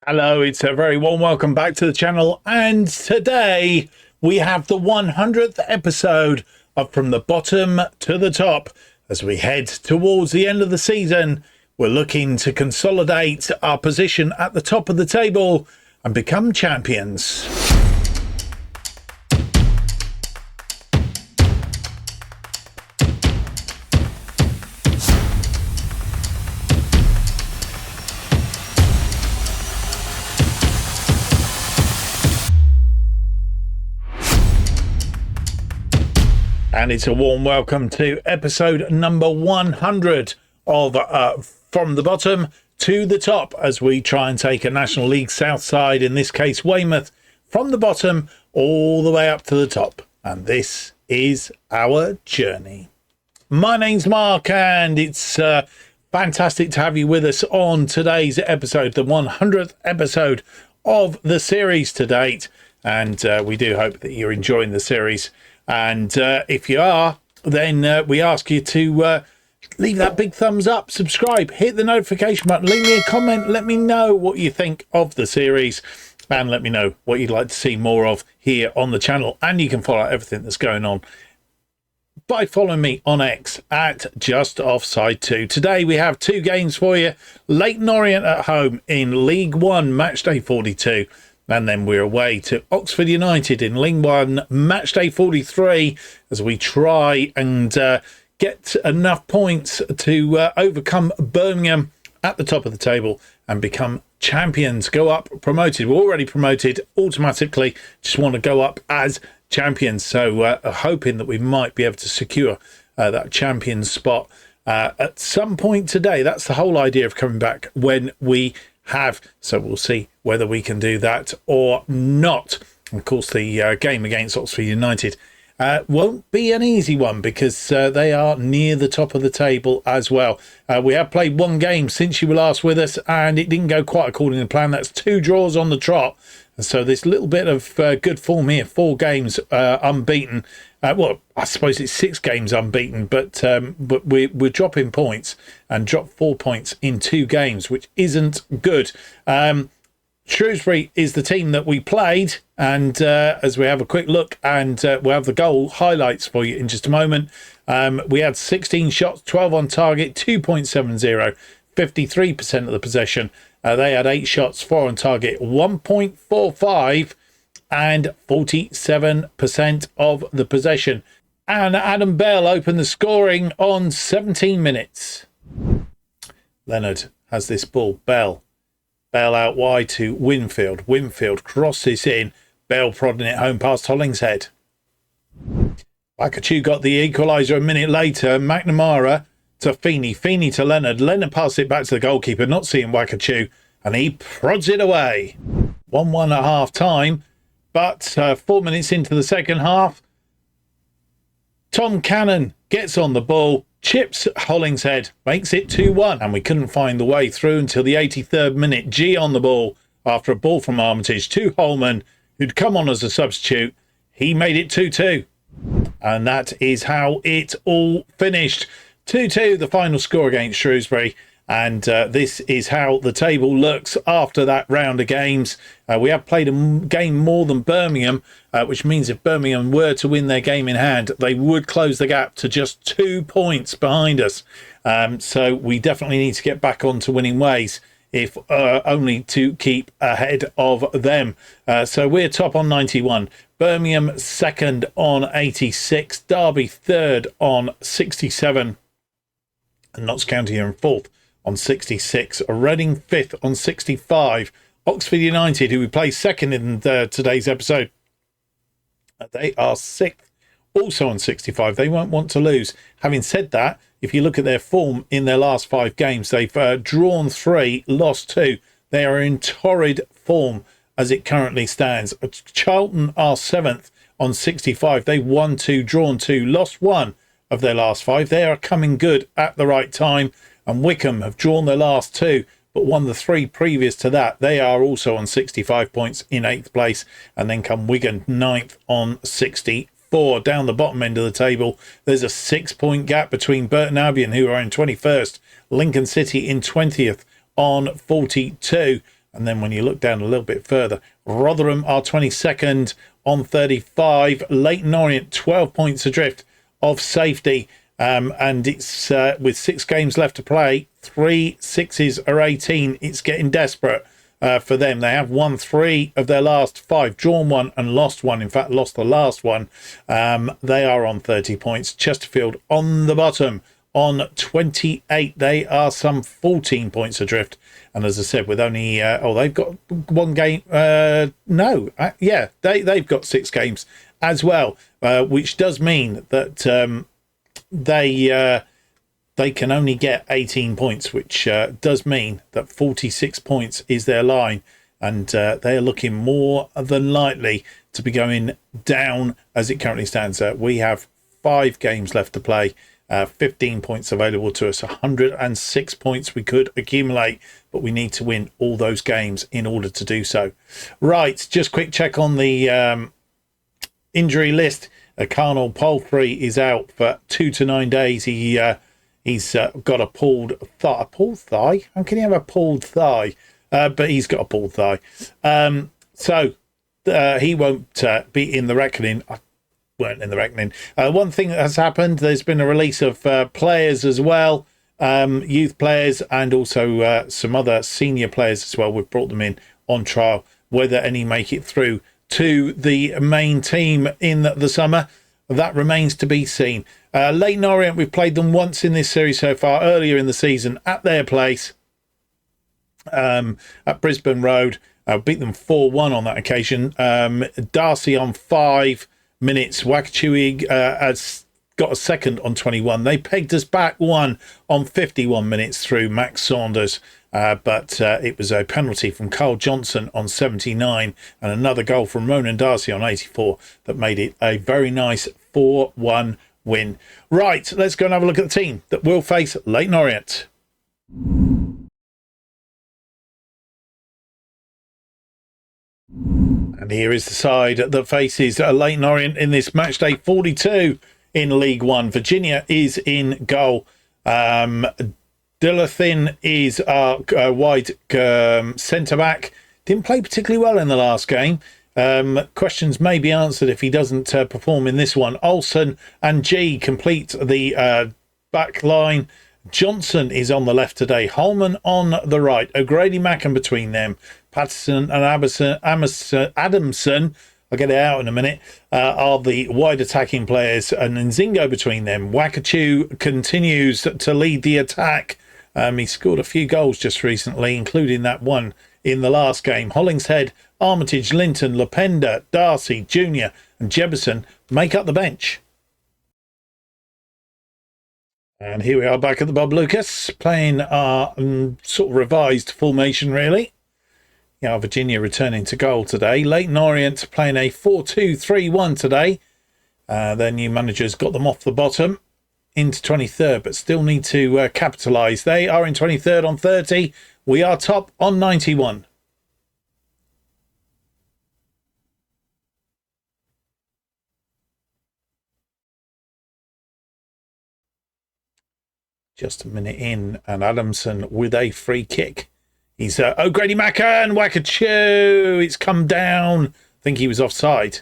Hello, it's a very warm welcome back to the channel, and today we have the 100th episode of From the Bottom to the Top. As we head towards the end of the season, we're looking to consolidate our position at the top of the table and become champions. And it's a warm welcome to episode number 100 of From the Bottom to the Top, as we try and take a National League South side, in this case Weymouth, from the bottom all the way up to the top. And this is our journey. My name's Mark, and it's fantastic to have you with us on today's episode, the 100th episode of the series to date. And we do hope that you're enjoying the series. And if you are, then we ask you to leave that big thumbs up, subscribe, hit the notification button, leave me a comment, let me know what you think of the series, and let me know what you'd like to see more of here on the channel. And you can follow everything that's going on by following me on X at JustOffsideFM. Today we have two games for you. Leyton Orient at home in League One, Matchday 42. And then we're away to Oxford United in League One, Matchday 43, as we try and get enough points to overcome Birmingham at the top of the table and become champions, go up promoted. We're already promoted automatically, just want to go up as champions. So hoping that we might be able to secure that champion spot at some point today. That's the whole idea of coming back when we have. So we'll see whether we can do that or not. Of course, the game against Oxford United won't be an easy one, because they are near the top of the table as well. We have played one game since you were last with us, and it didn't go quite according to plan. That's 2 draws on the trot. And so this little bit of good form here, 4 games unbeaten. Well, I suppose it's 6 games unbeaten, but we're dropping points, and dropped 4 points in 2 games, which isn't good. Shrewsbury is the team that we played, and as we have a quick look, and we'll have the goal highlights for you in just a moment. We had 16 shots, 12 on target, 2.70, 53% of the possession. They had 8 shots, 4 on target, 1.45, and 47% of the possession. And Adam Bell opened the scoring on 17 minutes. Leonard has this ball. Bell out wide to Winfield. Winfield crosses in. Bell prodding it home past Hollingshead. Wakachu got the equaliser a minute later. McNamara to Feeney. Feeney to Leonard. Leonard passed it back to the goalkeeper, not seeing Wakachu, and he prods it away. 1-1 at half time, but 4 minutes into the second half, Tom Cannon gets on the ball, chips Hollingshead, makes it 2-1, and we couldn't find the way through until the 83rd minute. G on the ball after a ball from Armitage to Holman, who'd come on as a substitute. He made it 2-2, and that is how it all finished. 2-2, the final score against Shrewsbury. And this is how the table looks after that round of games. We have played a game more than Birmingham, which means if Birmingham were to win their game in hand, they would close the gap to just 2 points behind us. So we definitely need to get back onto winning ways, if only to keep ahead of them. So we're top on 91. Birmingham second on 86. Derby third on 67. And Notts County are in fourth on 66, Reading 5th on 65, Oxford United, who we play second in today's episode, they are 6th, also on 65. They won't want to lose. Having said that, if you look at their form in their last 5 games, they've drawn 3, lost 2. They are in torrid form as it currently stands. Charlton are 7th on 65. They've won 2, drawn 2, lost 1 of their last 5. They are coming good at the right time. And Wycombe have drawn their last 2, but won the 3 previous to that. They are also on 65 points in 8th place. And then come Wigan 9th on 64. Down the bottom end of the table, there's a 6-point gap between Burton Albion, who are in 21st, Lincoln City in 20th on 42. And then when you look down a little bit further, Rotherham are 22nd on 35. Leyton Orient 12 points adrift of safety. And it's with 6 games left to play, 3 sixes are 18. It's getting desperate for them. They have won 3 of their last 5, drawn 1 and lost 1. In fact, lost the last one. They are on 30 points. Chesterfield on the bottom on 28. They are some 14 points adrift. And as I said, with only they've got 1 game. They've got 6 games as well, which does mean that they can only get 18 points, which does mean that 46 points is their line, and they are looking more than likely to be going down as it currently stands. We have 5 games left to play, 15 points available to us, 106 points we could accumulate, but we need to win all those games in order to do so. Right, just quick check on the injury list. Carnal Palfrey is out for 2 to 9 days. He's got a pulled thigh. A pulled thigh? How can you have a pulled thigh? But he's got a pulled thigh. So he won't be in the reckoning. I weren't in the reckoning. One thing that has happened, there's been a release of players as well, youth players, and also some other senior players as well. We've brought them in on trial. Whether any make it through to the main team in the summer, that remains to be seen. Leyton Orient, we've played them once in this series so far, earlier in the season at their place at Brisbane Road. Beat them 4-1 on that occasion. Darcy on 5 minutes. Wakachui has got a second on 21. They pegged us back 1 on 51 minutes through Max Saunders. But it was a penalty from Carl Johnson on 79 and another goal from Ronan Darcy on 84 that made it a very nice 4-1 win. Right, let's go and have a look at the team that will face Leyton Orient. And here is the side that faces Leyton Orient in this match day 42 in League One. Virginia is in goal. Dillathin is our wide centre-back. Didn't play particularly well in the last game. Questions may be answered if he doesn't perform in this one. Olsen and G complete the back line. Johnson is on the left today. Holman on the right. O'Grady Mackin between them. Patterson and Adamson, I'll get it out in a minute, are the wide attacking players. And Nzingo between them. Wakachui continues to lead the attack. He scored a few goals just recently, including that one in the last game. Hollingshead, Armitage, Linton, Lependa, Darcy, Junior and Jebison make up the bench. And here we are back at the Bob Lucus, playing our sort of revised formation, really. Yeah, Virginia returning to goal today. Leyton Orient playing a 4-2-3-1 today. Their new manager's got them off the bottom into 23rd, but still need to capitalise. They are in 23rd on 30. We are top on 91. Just a minute in, and Adamson with a free kick. He's O'Grady Mackin, Wakachui. It's come down. I think he was offside.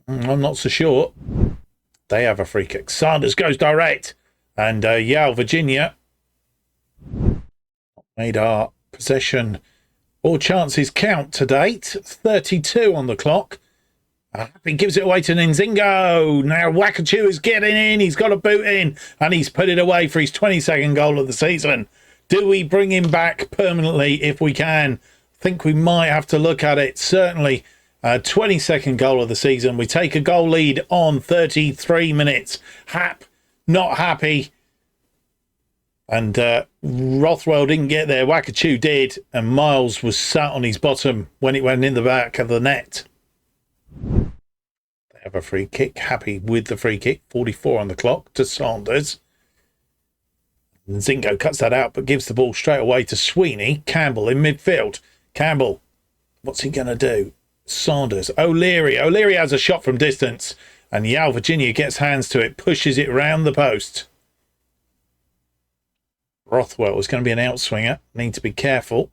I'm not so sure. They have a free kick. Sanders goes direct. And Virginia made our possession or chances count to date. 32 on the clock. He gives it away to Nzingo. Now Wakachui is getting in. He's got a boot in. And he's put it away for his 22nd goal of the season. Do we bring him back permanently if we can? I think we might have to look at it. Certainly. 22nd goal of the season. We take a goal lead on 33 minutes. Hap, not happy. And Rothwell didn't get there. Wakachui did. And Miles was sat on his bottom when it went in the back of the net. They have a free kick. Happy with the free kick. 44 on the clock to Saunders. Nzingo cuts that out but gives the ball straight away to Sweeney. Campbell in midfield. Campbell, what's he going to do? Saunders. O'Leary has a shot from distance. And Virginia gets hands to it. Pushes it round the post. Rothwell is going to be an outswinger. Need to be careful.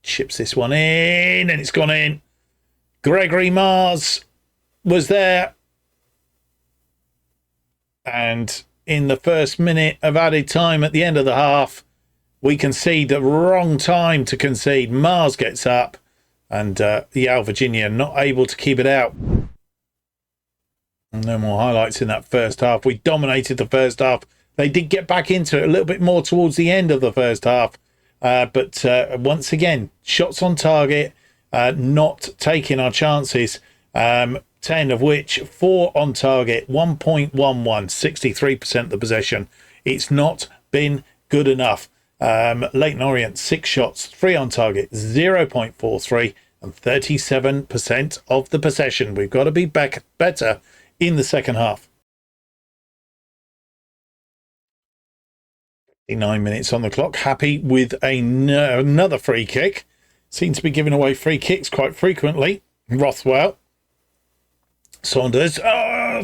Chips this one in, and it's gone in. Gregory Mars was there. And in the first minute of added time at the end of the half, we concede the wrong time to concede. Mars gets up, and Yale Virginia not able to keep it out. No more highlights in that first half. We dominated the first half. They did get back into it a little bit more towards the end of the first half. But once again, shots on target, not taking our chances. 10 of which 4 on target, 1.11, 63% of the possession. It's not been good enough. Leyton Orient, 6 shots, 3 on target, 0.43, and 37% of the possession. We've got to be back better in the second half. 9 minutes on the clock. Happy with another free kick. Seems to be giving away free kicks quite frequently. Rothwell. Saunders.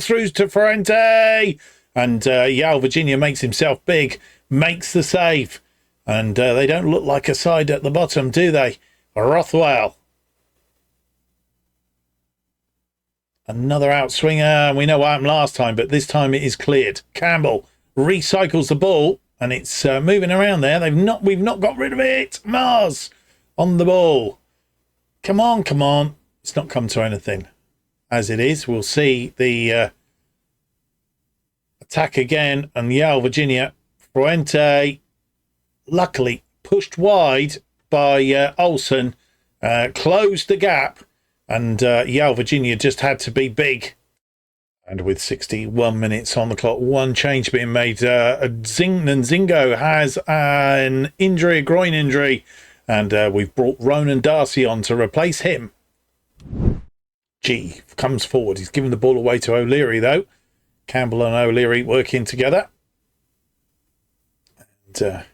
Through to Ferrante. And Yale Virginia makes himself big. Makes the save. And they don't look like a side at the bottom, do they? Rothwell. Another outswinger. We know what happened last time, but this time it is cleared. Campbell recycles the ball. And it's moving around there. We've not got rid of it. Mars on the ball. Come on, come on. It's not come to anything. As it is, we'll see the attack again. And Yale Virginia. Fuente, luckily pushed wide by Olsen. Closed the gap. And Yale Virginia just had to be big. And with 61 minutes on the clock, one change being made. Nzingo has an injury, a groin injury, and we've brought Ronan Darcy on to replace him. G comes forward. He's giving the ball away to O'Leary, though. Campbell and O'Leary working together. And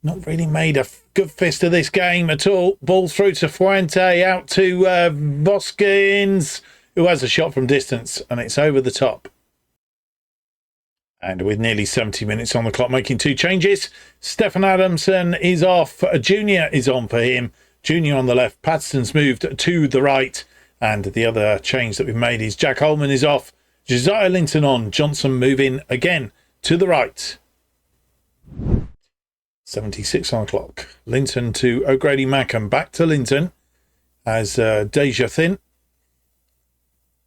not really made a good fist of this game at all. Ball through to Fuente, out to Voskins, who has a shot from distance, and it's over the top. And with nearly 70 minutes on the clock, making 2 changes. Stefan Adamson is off. Junior is on for him. Junior on the left. Patterson's moved to the right. And the other change that we've made is Jack Holman is off. Josiah Linton on. Johnson moving again to the right. 76 on the clock. Linton to O'Grady Mackham. Back to Linton as Deja Thin.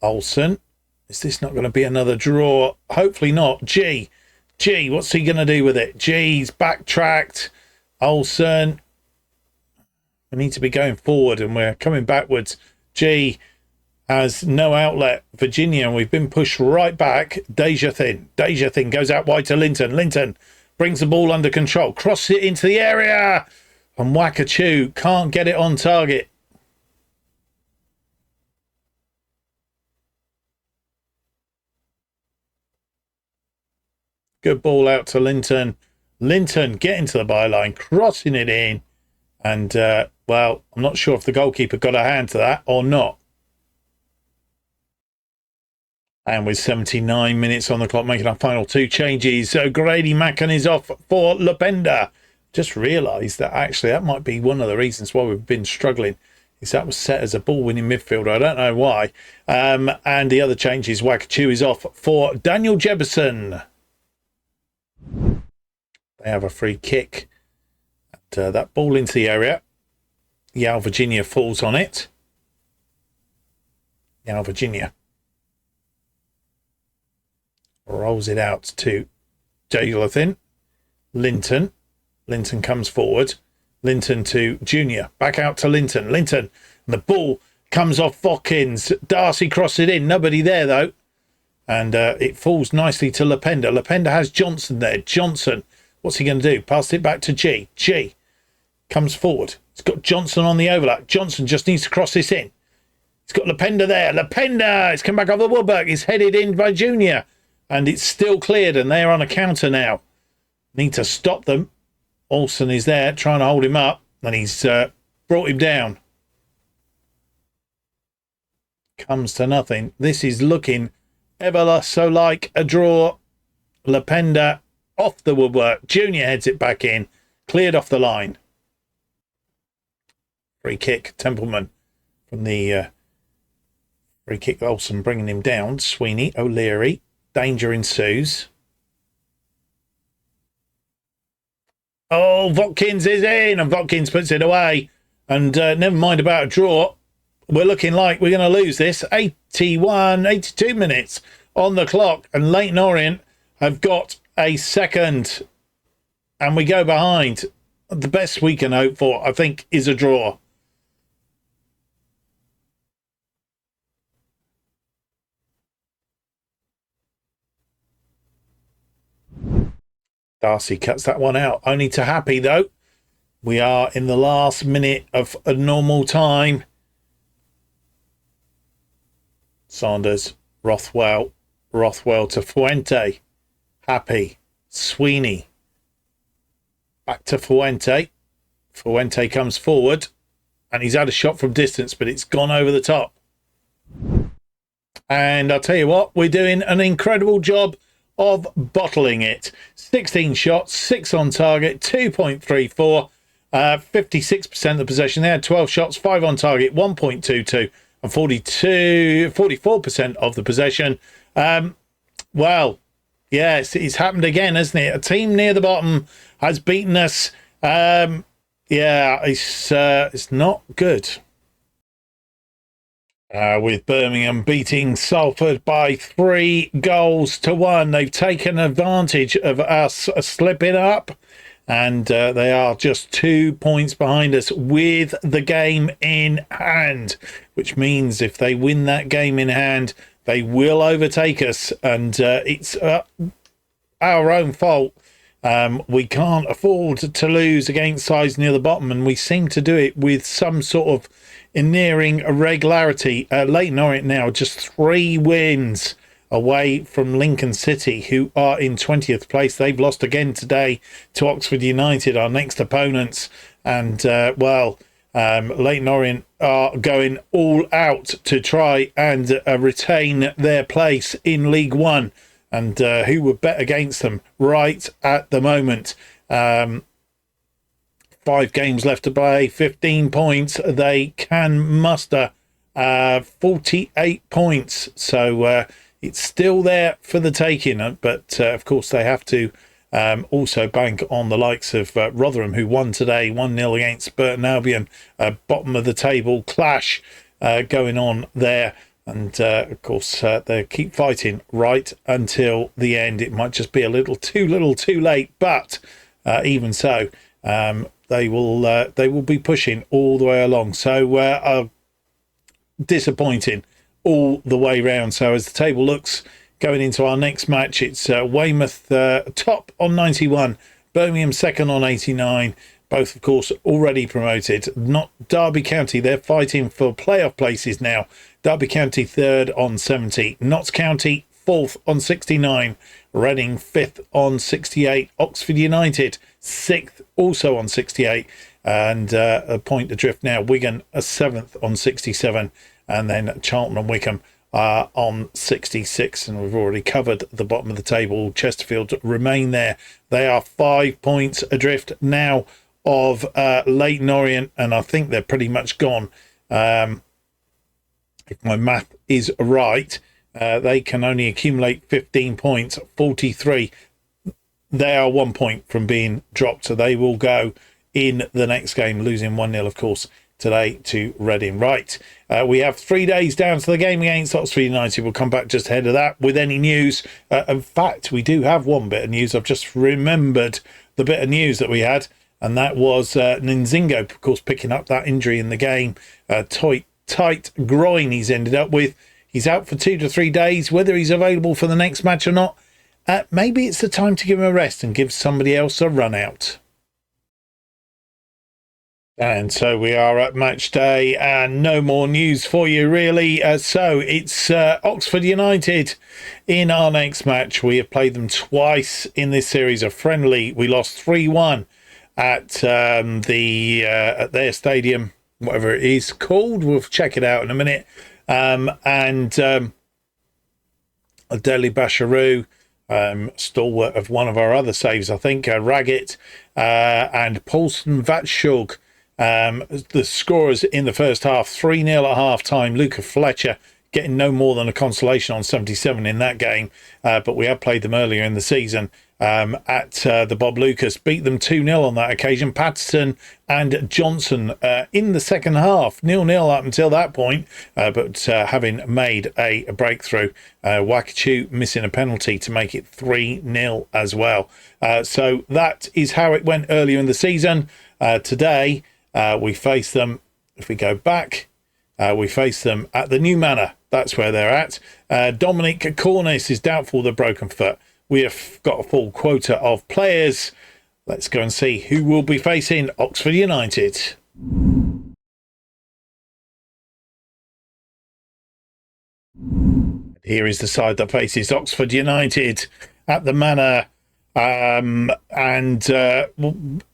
Olsen. Is this not going to be another draw? Hopefully not. G, what's he going to do with it? G's backtracked. Olsen. We need to be going forward and we're coming backwards. G has no outlet. Virginia, and we've been pushed right back. Deja Thin goes out wide to Linton. Linton brings the ball under control. Crosses it into the area. And Wakachu can't get it on target. Good ball out to Linton. Linton getting to the byline, crossing it in. And, well, I'm not sure if the goalkeeper got a hand to that or not. And with 79 minutes on the clock, making our final 2 changes. So Grady Mackin is off for Lependa. Just realised that actually that might be one of the reasons why we've been struggling. Is that was set as a ball-winning midfielder. I don't know why. And the other change is Wakachu is off for Daniel Jefferson. They have a free kick. And, that ball into the area. Yale Virginia falls on it. Yale Virginia rolls it out to Jonathan. Linton. Linton comes forward. Linton to Junior. Back out to Linton. Linton. And the ball comes off Watkins. Darcy crossed it in. Nobody there, though. And it falls nicely to Lependa. Lependa has Johnson there. Johnson. What's he going to do? Pass it back to G. G comes forward. He's got Johnson on the overlap. Johnson just needs to cross this in. He's got Lependa there. Lependa! It's come back over the Woodberg. It's headed in by Junior. And it's still cleared, and they're on a counter now. Need to stop them. Olsen is there, trying to hold him up. And he's brought him down. Comes to nothing. This is looking ever so like a draw. Lependa off the woodwork. Junior heads it back in. Cleared off the line. Free kick, Templeman from the free kick. Olsen bringing him down. Sweeney, O'Leary. Danger ensues. Oh, Watkins is in, and Watkins puts it away. And never mind about a draw. We're looking like we're going to lose this. 82 minutes on the clock, and Leyton Orient have got a second, and we go behind. The best we can hope for, I think, is a draw. Darcy cuts that one out. Only to Happy, though. We are in the last minute of a normal time. Sanders, Rothwell to Fuente. Happy, Sweeney. Back to Fuente. Fuente comes forward, and he's had a shot from distance, but it's gone over the top. And I'll tell you what, we're doing an incredible job of bottling it. 16 shots, 6 on target, 2.34, 56% of the possession. They had 12 shots, 5 on target, 1.22, and 44% of the possession. Well, yes, it's happened again, hasn't it? A team near the bottom has beaten us. Yeah, it's not good. With Birmingham beating Salford by 3-1. They've taken advantage of us slipping up, and they are just 2 points behind us with the game in hand, which means if they win that game in hand, they will overtake us, and it's our own fault. We can't afford to lose against sides near the bottom, and we seem to do it with some sort of nearing irregularity. Leyton Orient now just 3 wins away from Lincoln City, who are in 20th place. They've lost again today to Oxford United, our next opponents. And, Leyton Orient are going all out to try and retain their place in League One. And who would bet against them right at the moment? 5 games left to play, 15 points. They can muster 48 points. So it's still there for the taking. But, of course, they have to also bank on the likes of Rotherham, who won today 1-0 against Burton Albion. Bottom of the table clash going on there. And, of course, they keep fighting right until the end. It might just be a little too late. But even so, they will be pushing all the way along. So disappointing all the way round. So as the table looks going into our next match, it's Weymouth top on 91, Birmingham second on 89. Both, of course, already promoted. Not Derby County. They're fighting for playoff places now. Derby County third on 70. Notts County fourth on 69. Reading fifth on 68. Oxford United sixth also on 68. And a point adrift now. Wigan a seventh on 67. And then Charlton and Wickham are on 66. And we've already covered the bottom of the table. Chesterfield remain there. They are 5 points adrift now of Leyton Orient, and I think they're pretty much gone. If my math is right, they can only accumulate 15 points, 43. They are 1 point from being dropped, so they will go in the next game, losing 1-0, of course, today to Reading. Right, we have 3 days down to the game against Oxford United. We'll come back just ahead of that with any news. In fact, we do have one bit of news. I've just remembered the bit of news that we had, and that was Nzingo, of course, picking up that injury in the game. Tight groin he's ended up with. He's out for 2 to 3 days. Whether he's available for the next match or not, maybe it's the time to give him a rest and give somebody else a run out. And so we are at match day, and no more news for you, really. So it's Oxford United in our next match. We have played them twice in this series, a friendly. We lost 3-1 at their stadium, whatever it is called. We'll check it out in a minute. And Adeli Basharou, stalwart of one of our other saves, I think, Raggett and Paulson Vatshug. The scorers in the first half, 3-0 at half-time. Luca Fletcher getting no more than a consolation on 77 in that game, but we have played them earlier in the season at the Bob Lucus. Beat them 2-0 on that occasion. Patterson and Johnson in the second half, 0-0 up until that point, but having made a breakthrough. Wakachu missing a penalty to make it 3-0 as well. So that is how it went earlier in the season. Today, we face them, if we go back, we face them at the New Manor. That's where they're at. Dominic Cornice is doubtful with a broken foot. We have got a full quota of players. Let's go and see who will be facing Oxford United. Here is the side that faces Oxford United at the Manor.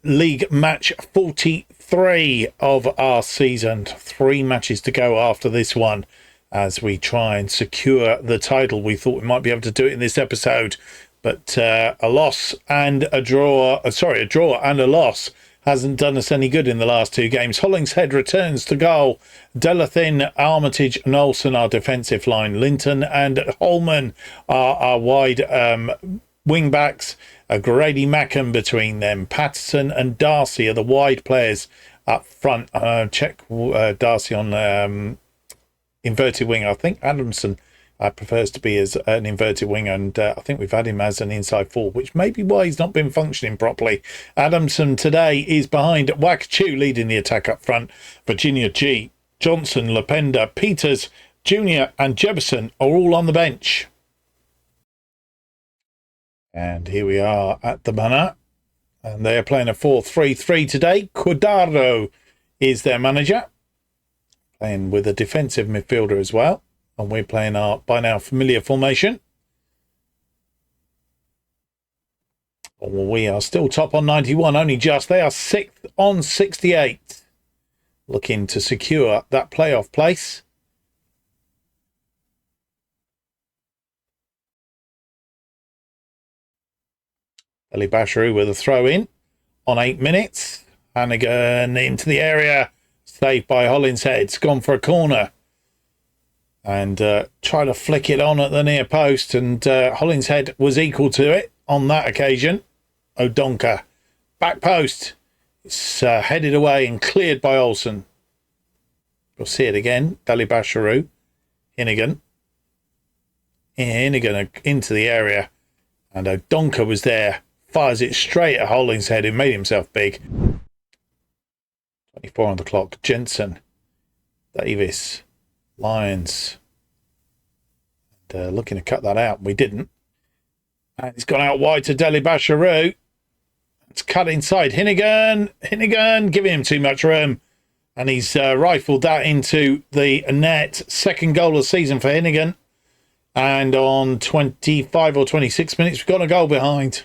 League match 43 of our season. 3 matches to go after this one as we try and secure the title. We thought we might be able to do it in this episode, but a draw and a loss hasn't done us any good in the last 2 games. Hollingshead returns to goal. Delathin, Armitage and Olsen, our defensive line. Linton and Holman are our wide wing backs. Grady Mackham between them. Patterson and Darcy are the wide players up front. Check Darcy on inverted wing. I think Adamson prefers to be as an inverted wing, and I think we've had him as an inside forward, which may be why he's not been functioning properly. Adamson today is behind Wakachu, leading the attack up front. Virginia G, Johnson, Lependa, Peters, Junior and Jefferson are all on the bench. And here we are at the Manor, and they are playing a 4-3-3 today. Cordaro is their manager, playing with a defensive midfielder as well. And we're playing our, by now, familiar formation. We are still top on 91, only just. They are 6th on 68, looking to secure that playoff place. Eli Basharu with a throw in on 8 minutes. Hannigan into the area. Saved by Hollingshead. It's gone for a corner. And try to flick it on at the near post. And Hollingshead was equal to it on that occasion. O'Donker. Back post. It's headed away and cleared by Olsen. We'll see it again. Dali Basharu. Hinnigan into the area. And O'Donker was there. Fires it straight at Hollingshead, who made himself big. 24 on the clock. Jensen. Davis. Lyons. And, looking to cut that out. We didn't. And he's gone out wide to Deli Basharu. It's cut inside. Hinnigan giving him too much room. And he's rifled that into the net. Second goal of the season for Hinnigan. And on 25 or 26 minutes, we've got a goal behind.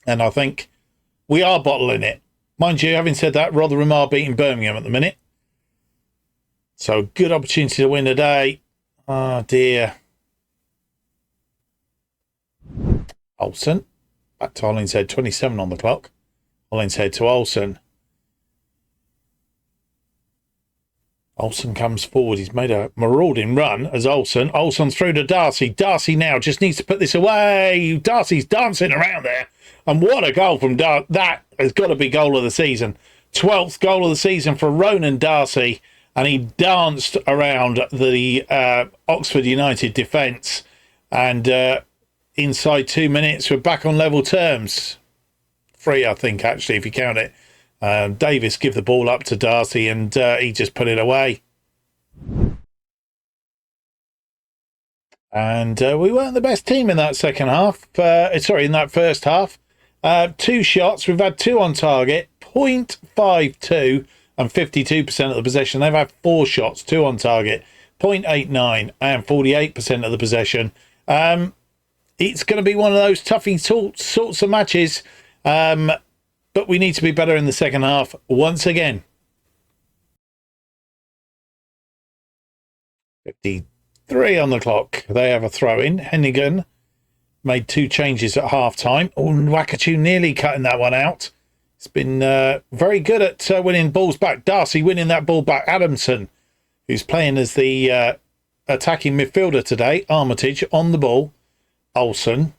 And I think we are bottling it. Mind you, having said that, Rotherham are beating Birmingham at the minute. So good opportunity to win today. Oh dear. Olsen. Back to Hollingshead, 27 on the clock. Hollingshead to Olsen. Olsen comes forward. He's made a marauding run as Olsen. Olsen through to Darcy. Darcy now just needs to put this away. Darcy's dancing around there. And what a goal from Darcy. That has got to be goal of the season. 12th goal of the season for Ronan Darcy. And he danced around the Oxford United defence. And inside 2 minutes, we're back on level terms. 3, I think, actually, if you count it. Davis give the ball up to Darcy and he just put it away. And we weren't the best team in that second half. In that first half. 2 shots. We've had 2 on target. 0.52 and 52% of the possession. They've had 4 shots, 2 on target. 0.89 and 48% of the possession. It's going to be one of those toughy sorts of matches. But we need to be better in the second half once again. 53 on the clock. They have a throw in. Hennigan made 2 changes at half-time. Oh, Wakatu nearly cutting that one out. It's been very good at winning balls back. Darcy winning that ball back. Adamson, who's playing as the attacking midfielder today. Armitage on the ball. Olsen.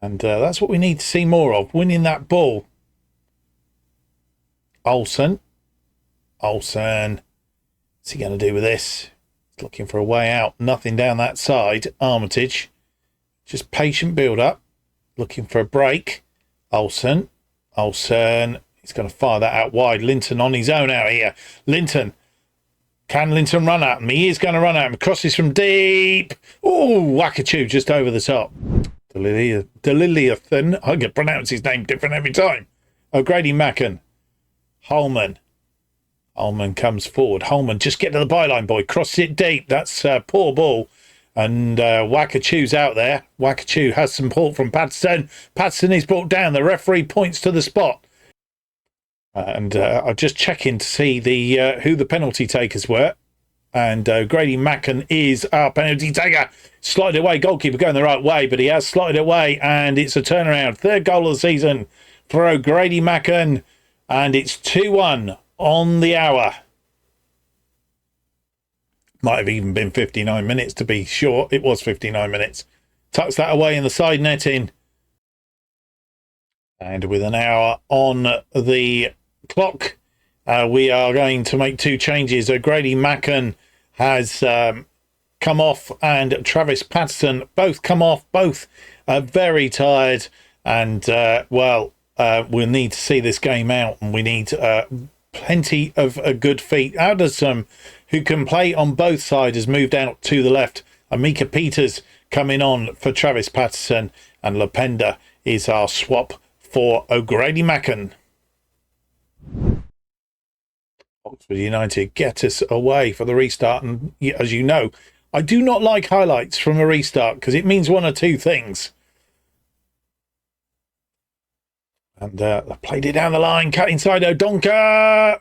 And that's what we need to see more of. Winning that ball. Olsen. What's he going to do with this? He's looking for a way out. Nothing down that side. Armitage. Just patient build-up. Looking for a break. Olsen. He's going to fire that out wide. Linton on his own out here. Linton. Can Linton run at him? He is going to run at him. Crosses from deep. Oh, Wakatu just over the top. Deliliathan. I can pronounce his name different every time. O'Grady Macken. Holman comes forward. Holman, just get to the byline, boy. Cross it deep. That's a poor ball. And Wakatu's out there. Wakatu has some support from Patterson. Patterson is brought down. The referee points to the spot. And I'll just check in to see who the penalty takers were. And Grady Macken is our penalty taker. Slotted away. Goalkeeper going the right way, but he has slotted away. And it's a turnaround. 3rd goal of the season for O'Grady Macken. And it's 2-1 on the hour. Might have even been 59 minutes to be short. It was 59 minutes. Tucks that away in the side netting. And with an hour on the clock, we are going to make 2 changes. O'Grady Macken has come off and Travis Patterson both come off. Both are very tired. And, we'll need to see this game out. And we need plenty of good feet. Anderson, who can play on both sides, has moved out to the left. Amika Peters coming on for Travis Patterson. And Lependa is our swap for O'Grady Macken. Oxford United get us away for the restart. And as you know, I do not like highlights from a restart because it means one or two things. And played it down the line, cut inside O'Donker.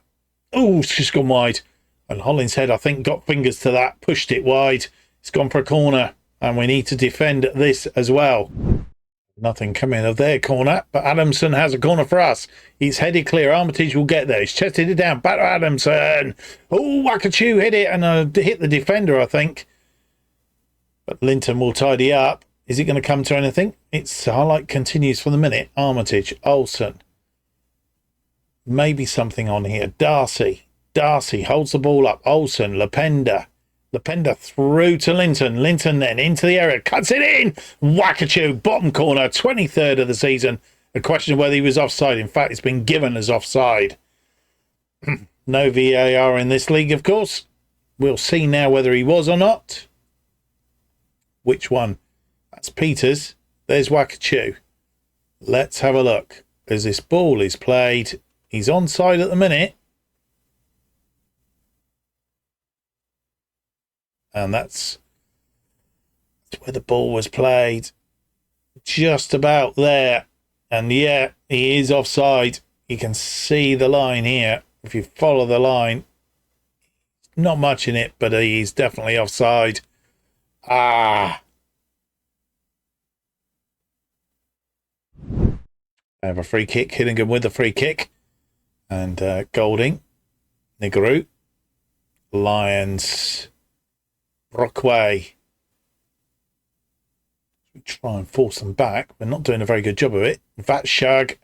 Oh, it's just gone wide. And Hollinshead, I think, got fingers to that, pushed it wide. It's gone for a corner, and we need to defend this as well. Nothing coming of their corner, but Adamson has a corner for us. He's headed clear. Armitage will get there. He's chested it down. Back to Adamson. Oh, Wakatu hit it and hit the defender, I think. But Linton will tidy up. Is it going to come to anything? Its highlight continues for the minute. Armitage, Olsen. Maybe something on here. Darcy holds the ball up. Olsen, Lependa through to Linton. Linton then into the area. Cuts it in. Wakatu, bottom corner. 23rd of the season. A question of whether he was offside. In fact, it's been given as offside. No VAR in this league, of course. We'll see now whether he was or not. Which one? That's Peters. There's Wakatu. Let's have a look. As this ball is played, he's onside at the minute. And that's where the ball was played. Just about there. And yeah, he is offside. You can see the line here. If you follow the line, not much in it, but he's definitely offside. I have a free kick. Hillingham with the free kick. And Golding. Nigaroo. Lions. Brockway. We try and force them back. We're not doing a very good job of it. Vatshag,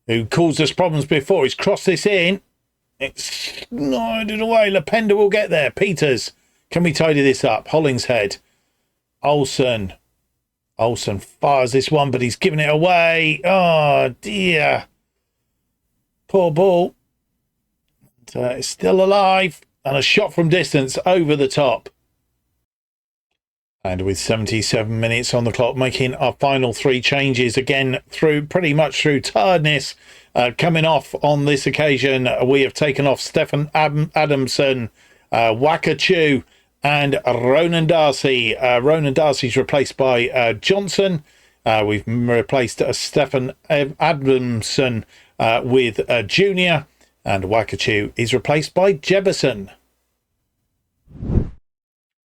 who caused us problems before, he's crossed this in. It's slided away. Lependa will get there. Peters. Can we tidy this up? Hollingshead. Olsen fires this one, but he's giving it away. Oh, dear. Poor ball. It's still alive. And a shot from distance over the top. And with 77 minutes on the clock, making our final 3 changes again pretty much through tiredness. Coming off on this occasion, we have taken off Stefan Adamson, Wakatu, and Ronan Darcy. Ronan Darcy's replaced by Johnson. We've replaced Stefan Adamson with Junior, and Wakatu is replaced by Jefferson.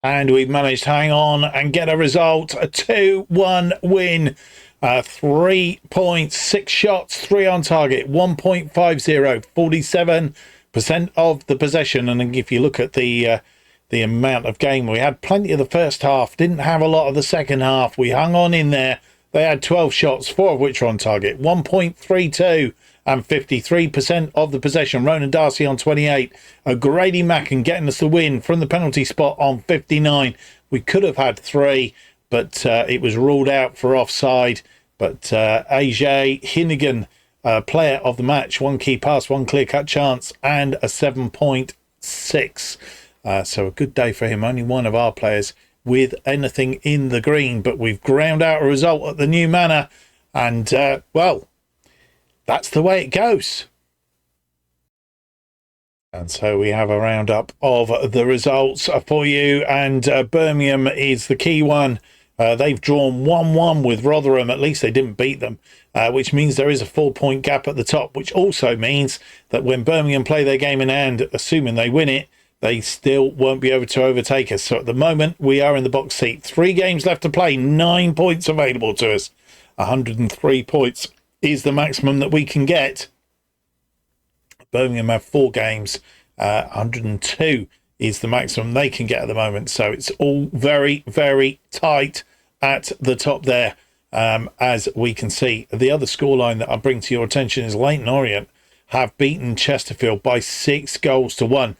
and we've managed to hang on and get a result, a 2-1 win. 3.6 shots, 3 on target, 1.50, 47% of the possession. And if you look at the amount of game, we had plenty of the first half, didn't have a lot of the second half. We hung on in there. They had 12 shots, 4 of which were on target, 1.32 and 53% of the possession. Ronan Darcy on 28. Grady Macken getting us the win from the penalty spot on 59. We could have had 3, but it was ruled out for offside. But AJ Hinnigan, player of the match, 1 key pass, 1 clear-cut chance, and a 7.6. So a good day for him. Only one of our players with anything in the green, but we've ground out a result at the new manor. And, well, that's the way it goes. And so we have a roundup of the results for you. And Birmingham is the key one. They've drawn 1-1 with Rotherham. At least they didn't beat them, which means there is a 4-point gap at the top, which also means that when Birmingham play their game in hand, assuming they win it, they still won't be able to overtake us. So at the moment, we are in the box seat. 3 games left to play, 9 points available to us. 103 points is the maximum that we can get. Birmingham have 4 games. 102 is the maximum they can get at the moment. So it's all very, very tight at the top there, as we can see. The other scoreline that I bring to your attention is Leyton Orient have beaten Chesterfield by 6 goals to 1.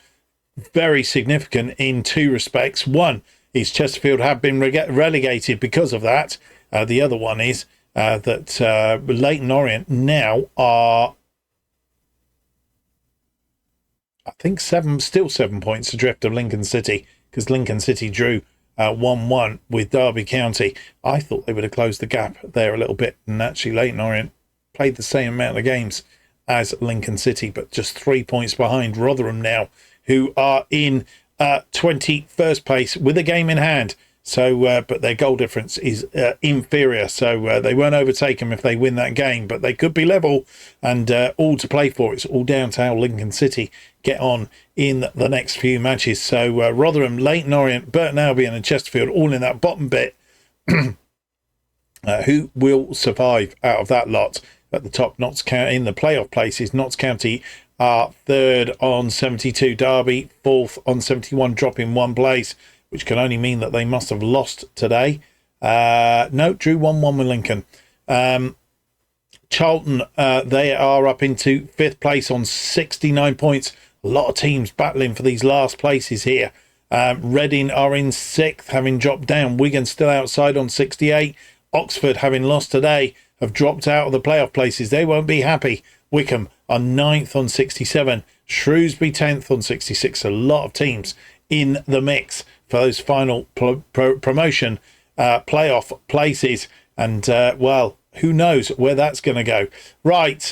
Very significant in 2 respects. One is Chesterfield have been relegated because of that. The other one is that Leyton Orient now are, I think, still 7 points adrift of Lincoln City, because Lincoln City drew 1-1 with Derby County. I thought they would have closed the gap there a little bit, and actually Leyton Orient played the same amount of games as Lincoln City, but just 3 points behind Rotherham now, who are in 21st place with a game in hand. So, but their goal difference is inferior, so they won't overtake them if they win that game, but they could be level, and all to play for. It's all down to how Lincoln City get on in the next few matches. So Rotherham, Leyton Orient, Burton Albion and Chesterfield all in that bottom bit. Who will survive out of that lot? At the top, Notts County in the playoff places, Notts County are 3rd on 72, Derby 4th on 71, dropping 1 place, which can only mean that they must have lost today. No, drew 1-1 with Lincoln. Charlton, they are up into 5th place on 69 points. A lot of teams battling for these last places here. Reading are in 6th, having dropped down. Wigan still outside on 68. Oxford, having lost today, have dropped out of the playoff places. They won't be happy. Wickham are 9th on 67. Shrewsbury 10th on 66. A lot of teams in the mix for those final promotion playoff places. And, well, who knows where that's going to go. Right,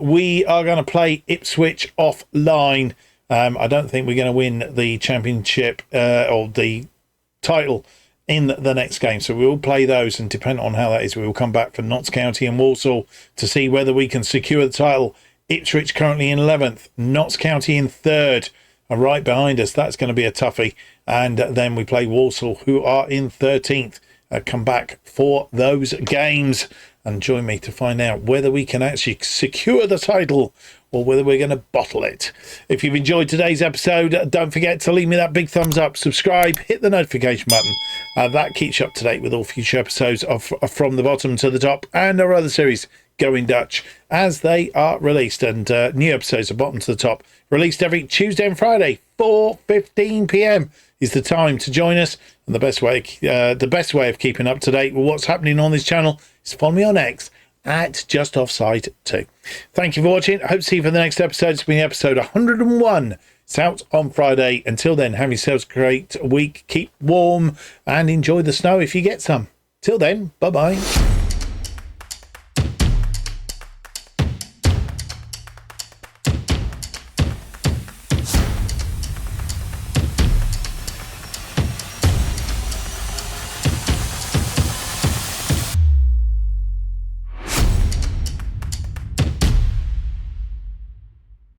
we are going to play Ipswich offline. I don't think we're going to win the championship or the title in the next game. So we will play those, and depending on how that is, we will come back for Notts County and Walsall to see whether we can secure the title. Ipswich currently in 11th, Notts County in 3rd, are right behind us. That's going to be a toughie. And then we play Walsall, who are in 13th. Come back for those games and join me to find out whether we can actually secure the title or whether we're going to bottle it. If you've enjoyed today's episode, don't forget to leave me that big thumbs up, subscribe, hit the notification button. That keeps you up to date with all future episodes of From the Bottom to the Top and our other series, Going Dutch, as they are released. And new episodes of Bottom to the Top released every Tuesday and Friday, 4:15 p.m. is the time to join us. And the best way of keeping up to date with what's happening on this channel is follow me on X at JustOffsideToo. Thank you for watching. I hope to see you for the next episode. It's been episode 101. It's out on Friday. Until then, have yourselves a great week. Keep warm and enjoy the snow if you get some. Till then, bye-bye.